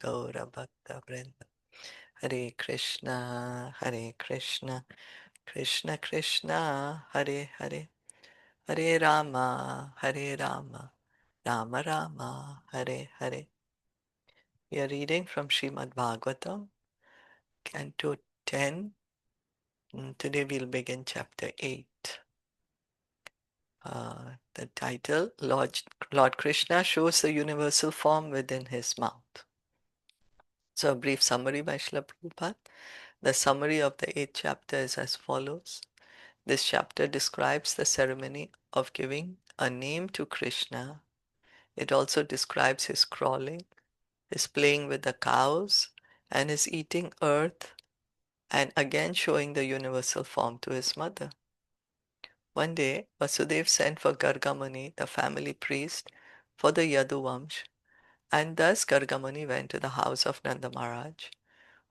Gaura Bhakta Vrinda. Hare Krishna, Hare Krishna, Krishna Krishna, Hare Hare, Hare Rama, Hare Rama, Rama Rama, Hare Hare. We are reading from Srimad Bhagavatam, Canto 10. Today we'll begin chapter 8. The title, Lord Krishna shows the universal form within his mouth. So a brief summary by Srila Prabhupada. The summary of the 8th chapter is as follows. This chapter describes the ceremony of giving a name to Krishna. It also describes his crawling, his playing with the cows, and his eating earth, and again showing the universal form to his mother. One day, Vasudeva sent for Gargamuni, the family priest, for the Yaduvamsh, and thus Gargamuni went to the house of Nanda Maharaj,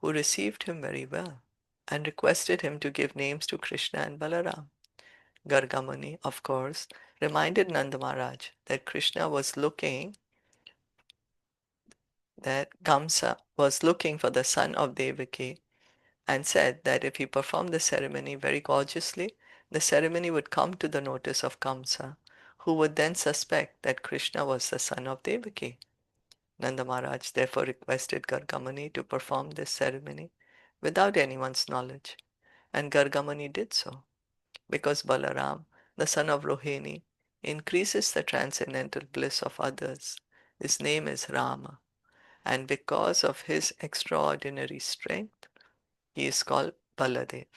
who received him very well, and requested him to give names to Krishna and Balaram. Gargamuni, of course, reminded Nanda Maharaj that Krishna was looking, that Kamsa was looking for the son of Devaki, and said that if he performed the ceremony very gorgeously, the ceremony would come to the notice of Kamsa, who would then suspect that Krishna was the son of Devaki. Nanda Maharaj therefore requested Gargamuni to perform this ceremony without anyone's knowledge, and Gargamuni did so, because Balaram, the son of Rohini, increases the transcendental bliss of others. His name is Rama, and because of his extraordinary strength, he is called Baladev.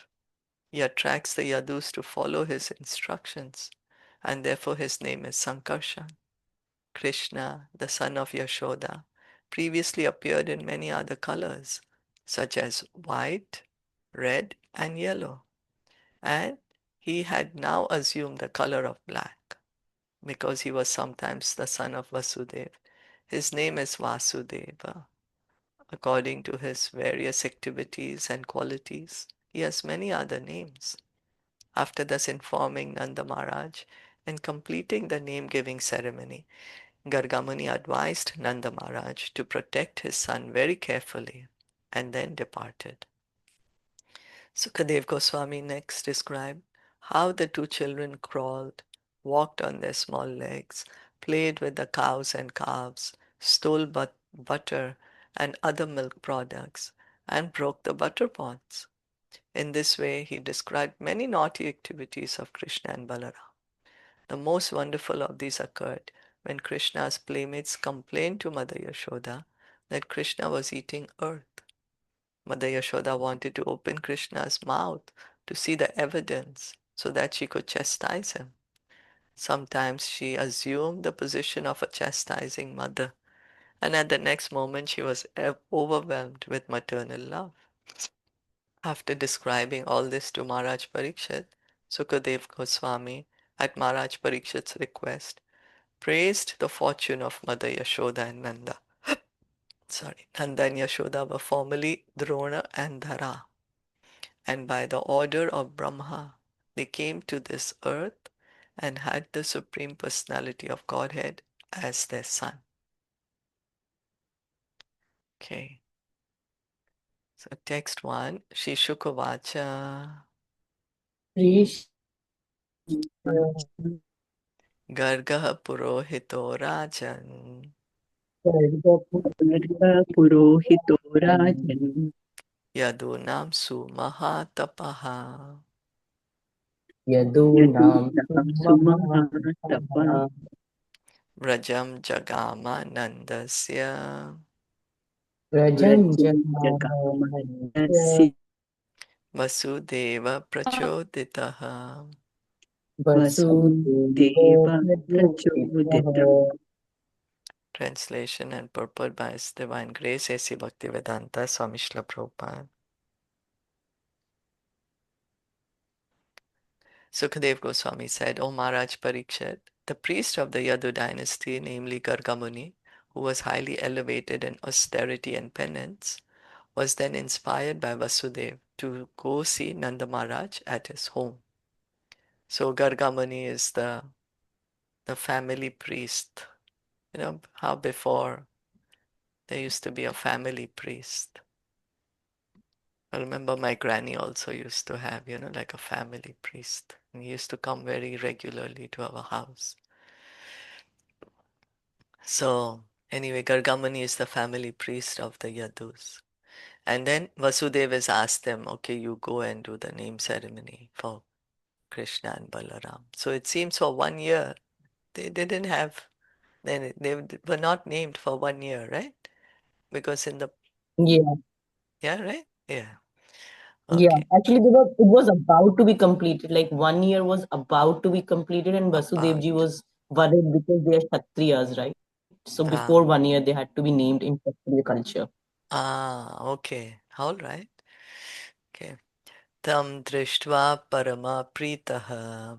He attracts the Yadus to follow his instructions, and therefore his name is Sankarshan. Krishna, the son of Yashoda, previously appeared in many other colors, such as white, red, and yellow, and he had now assumed the color of black, because he was sometimes the son of Vasudeva. His name is Vasudeva. According to his various activities and qualities, he has many other names. After thus informing Nanda Maharaj and completing the name-giving ceremony, Gargamuni advised Nanda Maharaj to protect his son very carefully and then departed. Sukadeva Goswami next described how the two children crawled, walked on their small legs, played with the cows and calves, stole butter and other milk products, and broke the butter pots. In this way, he described many naughty activities of Krishna and Balaram. The most wonderful of these occurred when Krishna's playmates complained to Mother Yashoda that Krishna was eating earth. Mother Yashoda wanted to open Krishna's mouth to see the evidence so that she could chastise him. Sometimes she assumed the position of a chastising mother, and at the next moment she was overwhelmed with maternal love. After describing all this to Maharaj Parikshit, Sukadev Goswami, at Maharaj Parikshit's request, praised the fortune of Mother Yashoda and Nanda. Nanda and Yashoda were formerly Drona and Dhara, and by the order of Brahma, they came to this earth and had the Supreme Personality of Godhead as their son. Okay, so text 1, Shishukavacha Gargaha Purohito Rajan Purohito Rajan Yadunam Sumahatapaha Yadunam Yadunam Sumahatapa Vrajam Jagama Nandasya Rajam Vrajam Jagannathasya Jagamanasya Vasudeva Prachoditaha. Vasudeva Vasudeva Prachodita. Translation and purport by His Divine Grace A.C. Bhaktivedanta Swami Srila Prabhupada. Sukadev Goswami said, O Maharaj Parikshit, the priest of the Yadu dynasty, namely Gargamuni, who was highly elevated in austerity and penance, was then inspired by Vasudeva to go see Nanda Maharaj at his home. So Gargamuni is the family priest. You know how before There used to be a family priest. I remember my granny also used to have, like a family priest. And he used to come very regularly to our house. So, anyway, Gargamuni is the family priest of the Yadus. And then Vasudeva has asked them, okay, you go and do the name ceremony for Krishna and Balaram. So it seems for 1 year, they didn't have, they were not named for 1 year, right? Because in the, Yeah. yeah, right? Yeah. Yeah. Okay. Actually, it was about to be completed. Like 1 year was about to be completed, and About, Vasudevji was worried because they are Kshatriyas, right? So before ah, 1 year, they had to be named in Kshatriya culture. okay. All right. Okay. Tam drishtva parama pritaha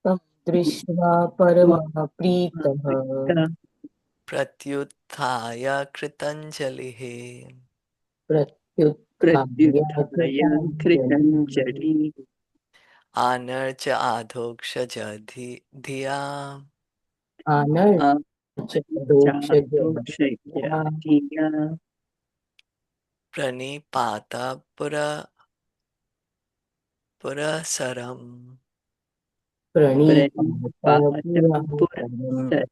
Tam Drishva Paramah Preetah pratyuthaya kritanjalihi Pratyuthaya प्रत्युत्थाय Kritanjali कृतञ्जलि anarcha adhokshaja dhiya Anarcha चातुर्षय्य धिया pranipata purasaram. Pranipata प्रणिपातं पुरः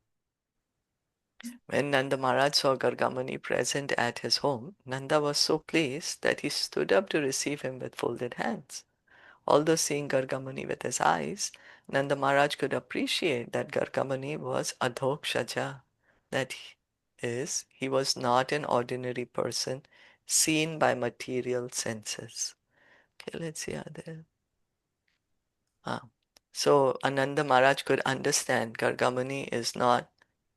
When Nanda Maharaj saw Gargamuni present at his home, Nanda was so pleased that he stood up to receive him with folded hands. Although seeing Gargamuni with his eyes, Nanda Maharaj could appreciate that Gargamuni was Adhokshaja. That is, he was not an ordinary person seen by material senses. Okay, let's see how there. So Ananda Maharaj could understand Gargamuni is not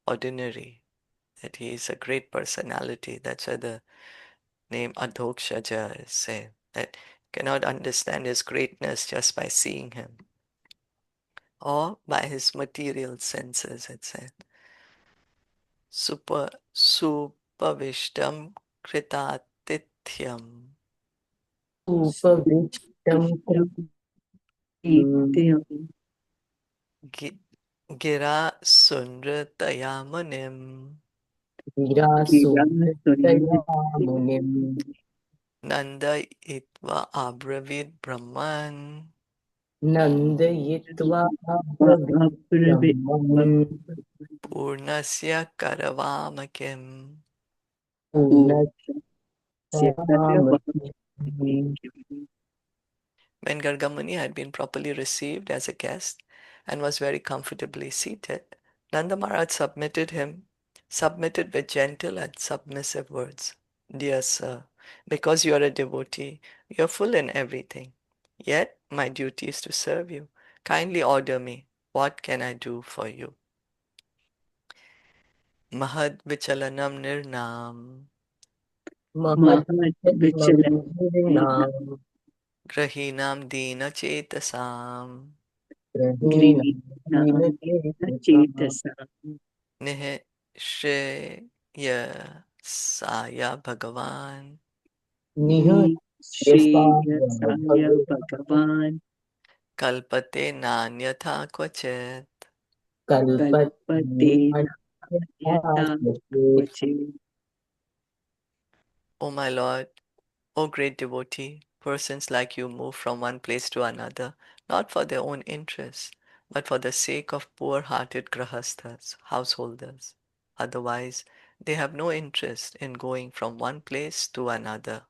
ordinary, that he is a great personality. That's why the name Adhokshaja is said, that you cannot understand his greatness just by seeing him or by his material senses, it said. Supavishtam kritatithyam Upavishtam सुविष्टं नित्यं gira sunrataya munim गिरा Virasundaya Munim nanda itva abravid brahman Nandayitva सुन्दरम् Brahman purnasya karavamakim. Purnasya When Gargamuni had been properly received as a guest and was very comfortably seated, Nanda Maharaj submitted with gentle and submissive words. Dear sir, because you are a devotee, you are full in everything. Yet my duty is to serve you. Kindly order me. What can I do for you? Mahad vichalanam nirnam महद्विचलनेन grahinam dina chetasam गृहीणां चेतसा Nihishreya Bhagavan निःश्रेयसाय भगवान् Kalpate Nanyatha Kvachet. कल्पते यथा क्वचित् O my Lord, O great devotee, persons like you move from one place to another, not for their own interests, but for the sake of poor-hearted grahasthas, householders. Otherwise, they have no interest in going from one place to another.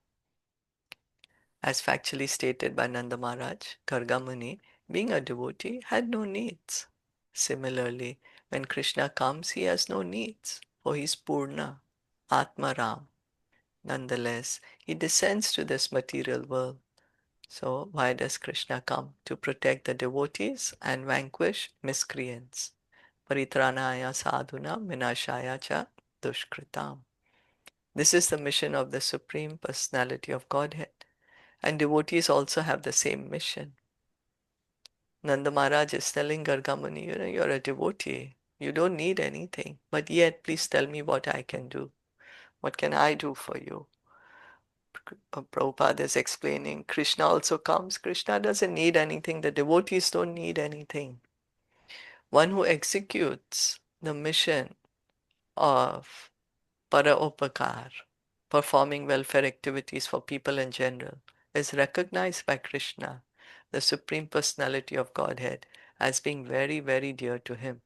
As factually stated by Nanda Maharaj, Gargamuni, being a devotee, had no needs. Similarly, when Krishna comes, he has no needs, for he is Purna, Atmaram. Nonetheless, he descends to this material world. So, why does Krishna come? To protect the devotees and vanquish miscreants. Paritranaya sadhuna vinashaya cha dushkritam. This is the mission of the Supreme Personality of Godhead. And devotees also have the same mission. Nanda Maharaj is telling Gargamuni, you're a devotee. You don't need anything. But yet, please tell me what I can do. What can I do for you? Prabhupada is explaining, Krishna also comes. Krishna doesn't need anything. The devotees don't need anything. One who executes the mission of para upakar, performing welfare activities for people in general, is recognized by Krishna, the Supreme Personality of Godhead, as being very, very dear to him.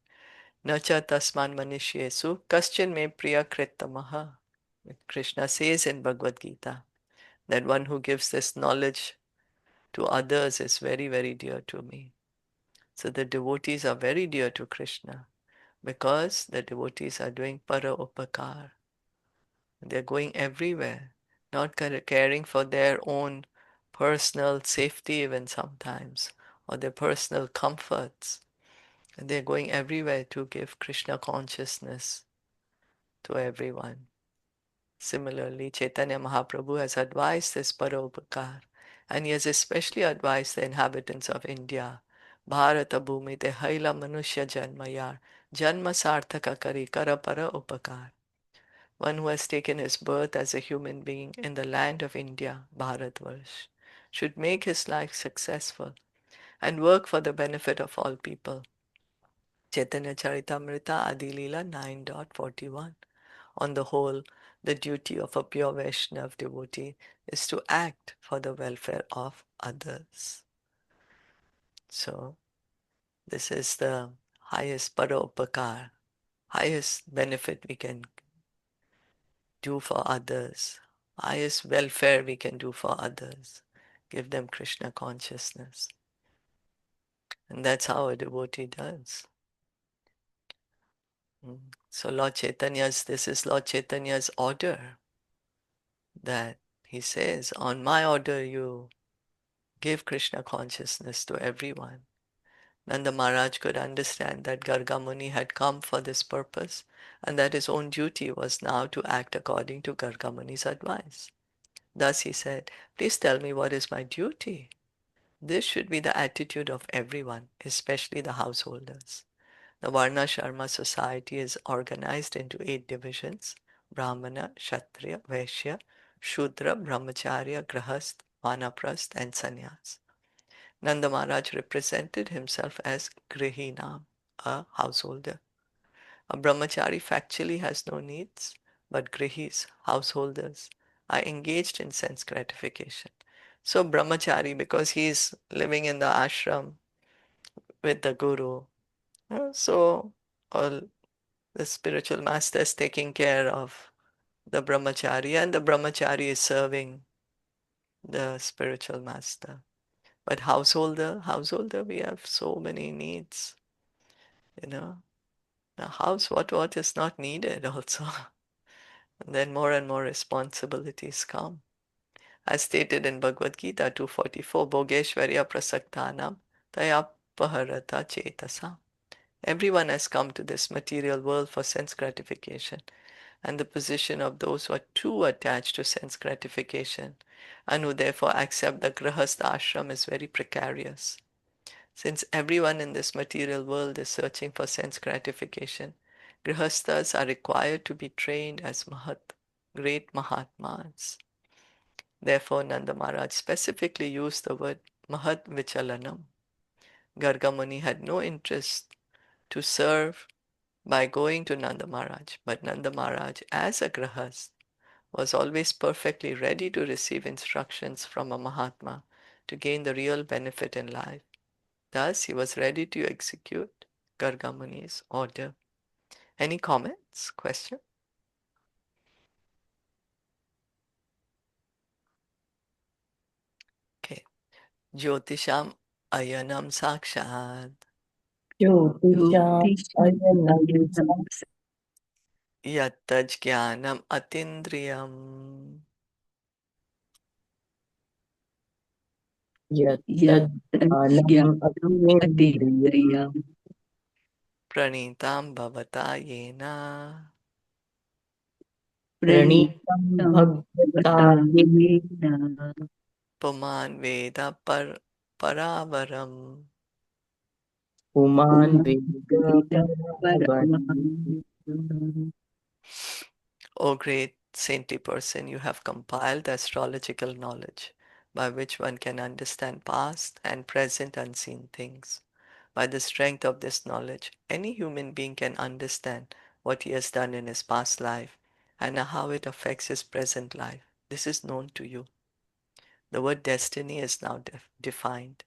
Nacha tasman manishyesu kaschin me priya kritamaha. Krishna says in Bhagavad Gita that one who gives this knowledge to others is very, very dear to me. So the devotees are very dear to Krishna because the devotees are doing para upakar. They're going everywhere, not caring for their own personal safety even sometimes, or their personal comforts. And they're going everywhere to give Krishna consciousness to everyone. Similarly, Chaitanya Mahaprabhu has advised this Parupakar, and he has especially advised the inhabitants of India. Bharata bhumi te haila manushya janmayar, janma sarthaka kari kara para upakar. One who has taken his birth as a human being in the land of India, Bharatvarsh, should make his life successful and work for the benefit of all people. Caitanya Caritamita Adilila 9.41. On the whole, the duty of a pure Vaishnav devotee is to act for the welfare of others. So, this is the highest paropakar, highest benefit we can do for others, highest welfare we can do for others. Give them Krishna consciousness. And that's how a devotee does. So this is Lord Chaitanya's order, that he says, on my order you give Krishna consciousness to everyone. Nanda Maharaj could understand that Garga Muni had come for this purpose and that his own duty was now to act according to Garga Muni's advice. Thus he said, please tell me what is my duty. This should be the attitude of everyone, especially the householders. The Varna Sharma society is organized into 8 divisions: Brahmana, Kshatriya, Vaishya, Shudra, Brahmacharya, Grahast, Vanaprasth, and Sannyas. Nanda Maharaj represented himself as Grihinam, a householder. A brahmachari factually has no needs, but grihis, householders, are engaged in sense gratification. So brahmachari, because he is living in the ashram with the guru, so all the spiritual master is taking care of the brahmachari, and the brahmachari is serving the spiritual master. But householder, we have so many needs, you know. The house, what is not needed also. And then more and more responsibilities come. As stated in Bhagavad Gita 244, Bhogeshwarya prasaktanam tayapaharata chetasa. Everyone has come to this material world for sense gratification, and the position of those who are too attached to sense gratification and who therefore accept the grahastha ashram is very precarious. Since everyone in this material world is searching for sense gratification, grihasthas are required to be trained as great Mahatmas. Therefore, Nanda Maharaj specifically used the word Mahat Vichalanam. Garga Muni had no interest to serve by going to Nanda Maharaj, but Nanda Maharaj, as a grahast, was always perfectly ready to receive instructions from a Mahatma to gain the real benefit in life. Thus, he was ready to execute Garga Muni's order. Any comments? Question? Okay. Jyotisham ayanam sakshat Jyotisha Jyotisha ayanam ayanam yattaj jnanam atindriyam satyajnanam satyajnanam atinendriyam atindriyam pranitam bhavata yena pranitam pranitam bhagavata vatayena puman veda paravaram. puman veda umaveda paravaram. paramaham. O great saintly person, you have compiled astrological knowledge by which one can understand past and present unseen things. By the strength of this knowledge, any human being can understand what he has done in his past life and how it affects his present life. This is known to you. The word destiny is now defined.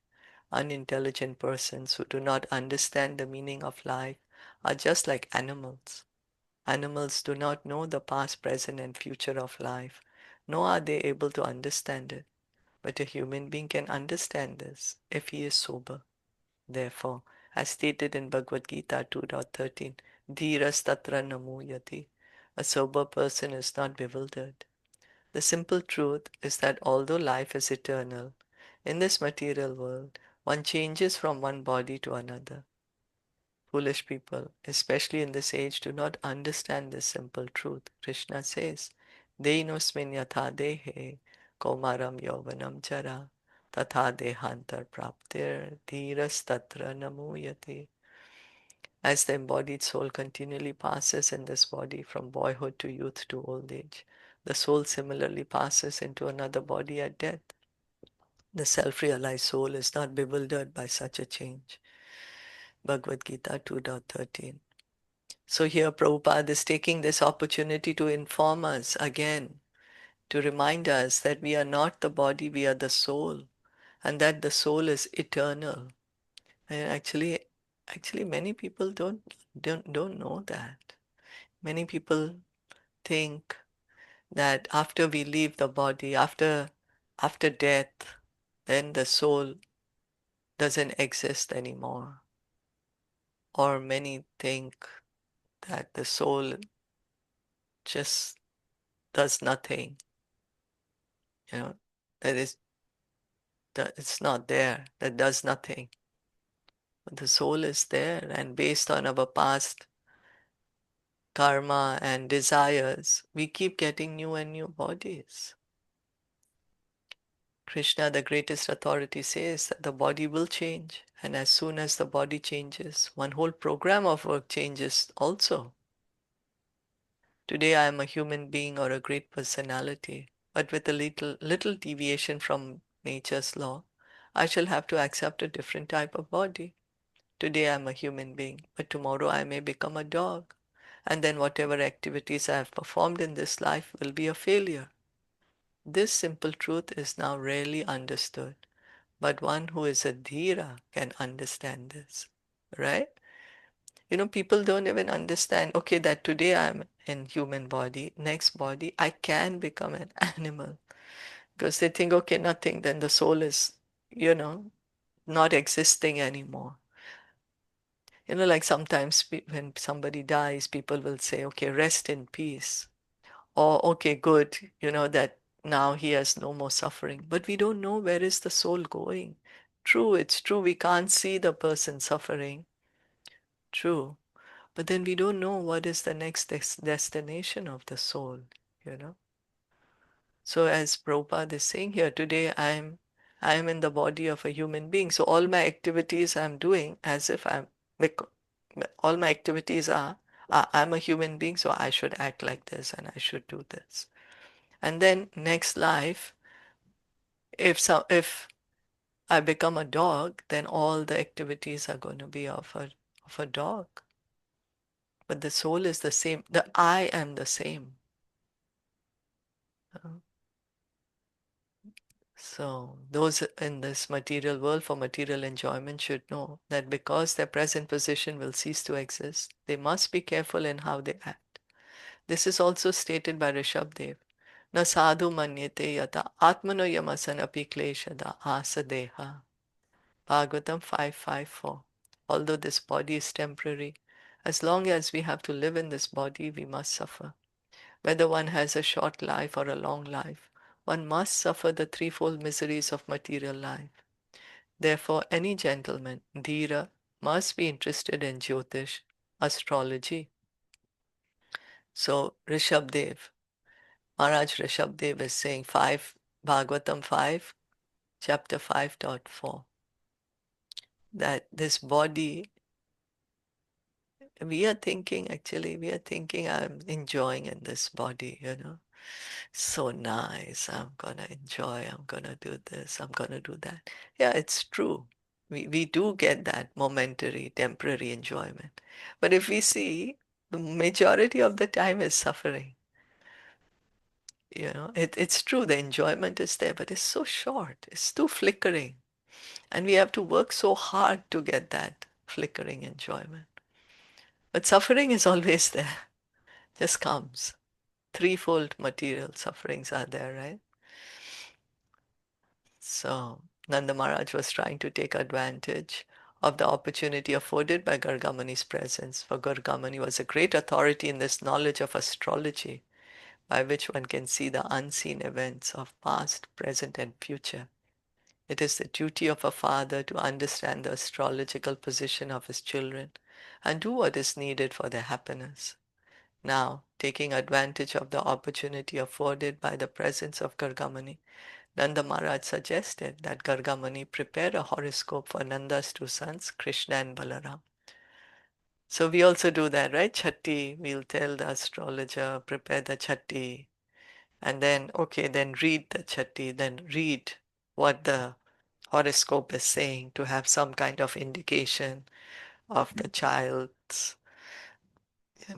Unintelligent persons who do not understand the meaning of life are just like animals. Animals do not know the past, present, and future of life, nor are they able to understand it. But a human being can understand this if he is sober. Therefore, as stated in Bhagavad Gita 2.13, Dhiras tatra namuyati. A sober person is not bewildered. The simple truth is that although life is eternal, in this material world, one changes from one body to another. Foolish people, especially in this age, do not understand this simple truth. Krishna says, Dehinosmin yatha dehe komaram yovanam jara tatha dehantar praptir dhiras tatra namuyati. As the embodied soul continually passes in this body from boyhood to youth to old age, the soul similarly passes into another body at death. The self-realized soul is not bewildered by such a change. Bhagavad Gita 2.13. So here Prabhupada is taking this opportunity to inform us again, to remind us that we are not the body, we are the soul, and that the soul is eternal. And actually many people don't know that. Many people think that after we leave the body, after death, then the soul doesn't exist anymore. Or many think that the soul just does nothing, you know, that it's not there, that does nothing. But the soul is there, and based on our past karma and desires, we keep getting new and new bodies. Krishna, the greatest authority, says that the body will change, and as soon as the body changes, one whole program of work changes also. Today I am a human being or a great personality, but with a little deviation from nature's law, I shall have to accept a different type of body. Today I am a human being, but tomorrow I may become a dog, and then whatever activities I have performed in this life will be a failure. This simple truth is now rarely understood, but one who is a dhira can understand this, right? People don't even understand, okay, that today I'm in human body, next body, I can become an animal. Because they think, okay, nothing, then the soul is, not existing anymore. Like sometimes when somebody dies, people will say, okay, rest in peace. Or, okay, good, that now he has no more suffering. But we don't know where is the soul going. True, it's true, we can't see the person suffering. True. But then we don't know what is the next destination of the soul, you know. So as Prabhupada is saying here, today I am in the body of a human being. So all my activities I'm doing as if all my activities are, I'm a human being, so I should act like this and I should do this. And then next life, if I become a dog, then all the activities are going to be of a dog. But the soul is the same. The I am the same. So those in this material world for material enjoyment should know that because their present position will cease to exist, they must be careful in how they act. This is also stated by Rishabdev. Na sadhu manyate yata atmano yamasan api kleshada asadeha. Bhagavatam 5.5.4. Although this body is temporary, as long as we have to live in this body, we must suffer. Whether one has a short life or a long life, one must suffer the threefold miseries of material life. Therefore, any gentleman, dhira, must be interested in Jyotish, astrology. So, Rishabdev, Maharaj Rishabdev is saying Bhagavatam 5, chapter 5.4, that this body, we are thinking I'm enjoying in this body. So nice. I'm gonna enjoy. I'm gonna do this. I'm gonna do that. Yeah, it's true. We do get that momentary, temporary enjoyment. But if we see, the majority of the time is suffering. It's true, the enjoyment is there, but it's so short. It's too flickering. And we have to work so hard to get that flickering enjoyment. But suffering is always there, just comes. Threefold material sufferings are there, right? So Nanda Maharaj was trying to take advantage of the opportunity afforded by Gargamani's presence, for Gargamani was a great authority in this knowledge of astrology, by which one can see the unseen events of past, present, and future. It is the duty of a father to understand the astrological position of his children and do what is needed for their happiness. Now, taking advantage of the opportunity afforded by the presence of Gargamani, Nanda Maharaj suggested that Gargamani prepare a horoscope for Nanda's two sons, Krishna and Balaram. So we also do that, right? Chatti, we'll tell the astrologer, prepare the chatti, and then, okay, then read the chatti, then read what the horoscope is saying to have some kind of indication of the child's